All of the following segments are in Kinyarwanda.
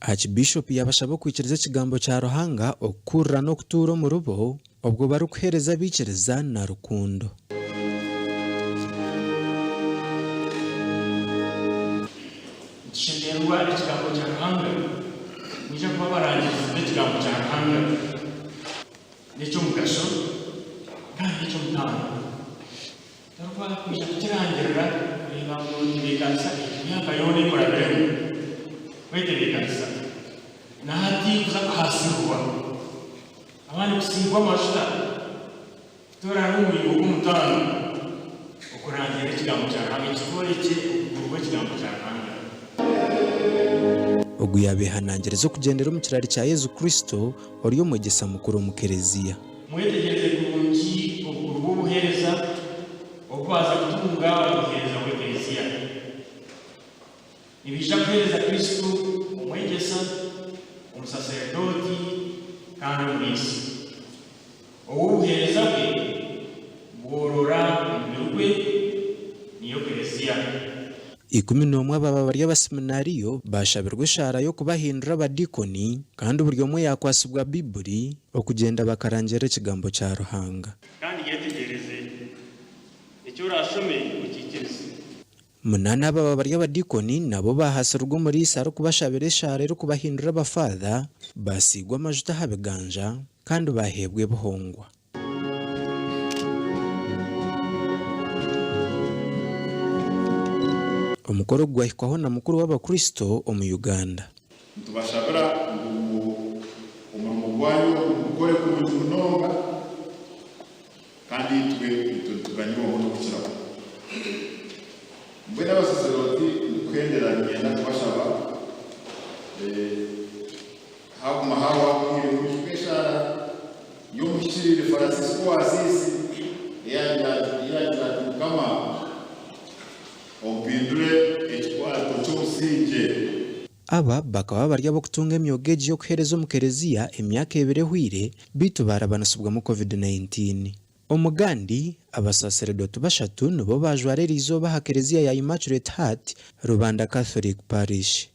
Archbishop yabashabwa kwikiriza ikigambo cya Ruhanga okura no kutura mu rubo ubwo bari kuheereza abaikiriza na rukundo. Gishengerwa ikigambo cya Ruhanga muje kuba barangiza ikigambo cya Ruhanga n'icyo mugasho kandi n'icyo mutanga tarwa kuje kukirangira ngo nibikanisa imyaka yone murabere wetebikanisa nahati kuza kuhasirwa abandi gusigwa amashita tora n'umurimo w'umutanga ukurangira ikigambo cya Ruhanga kikoreke urwo ikigambo cya Ruhanga ubwo yabihanangiriza kugendera mu kirari cya Yesu Kristo oriyo mugesa mukuru mu Keleziya. Mwetegereze kurungi urwo buhereza okwaza kutunga buhereza mu Keleziya ibisha kuhereza Kristo umwegesa umusaserodoti kandi umwisi ubuhereza bwe borora imirwe niyo Keleziya. 11 baba bari abaseminariyo bashabirwa ishara yo kubahindura abadikoni kandi uburyo mwe yakwasibwa Bibuli okugenda bakarangira ikigambo cya Ruhanga kandi yetegereze icyo urashome ukikirize. 8 baba bari abadikoni nabo bahasirwa muri isaro kubashabira ishara yo kubahindura abafada basigwa amajuta habeganja kandi bahebwe buhongwa. Umukoro gwahikwaho na mukuru w'abakristo mu Uganda. Tubashabira umurimo gwayo gukore ku munonga kandi tuganyiwe mu gukira. Mbere abasaserodoti kwendera ngenda kubashaba hawa ile kushikeshara yo mushirire Francisco Asisi ya kama aba bakaba bari abo kutunga emyogeji yo kuheereza mu Keleziya emyaka 2 hwire bitu barabanasubwa mu COVID-19. Omugandi Abasaaserodooti 3 nibo bajwarerizo ahakelezia ya Immaculate Heart Rubanda Catholic Parish.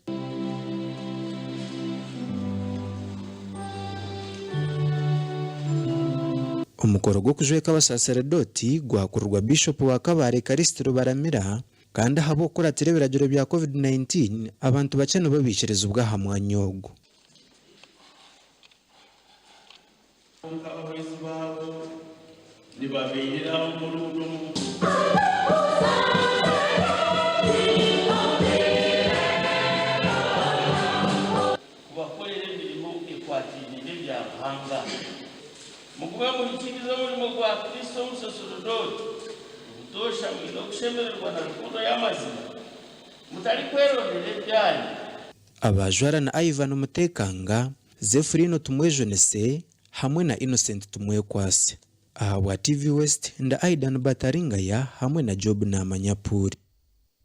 Umukoro gwo kujweka Abasaaserodooti gwakurwa Bishop wa Kabare Karistiro Baramira kandi habo kuratire biragiro bya COVID-19 abantu bakene babikiriza ubwaha mwanyogo. kubakorera imirimo ikwatiriye bya Ruhanga mukuba mu kigizo muri gwa Kristo umusaserodoti dosha mwino kushemererwa na rukundo y'amazina mutari kwerondere byanyu. Abajwara na Ivan Mutekanga, Zefrino Tumwejonese hamwe na Innocent Tumwekwase. Aha wa TV West nda Aidan Bataringaya hamwe na Job na Manyapuri.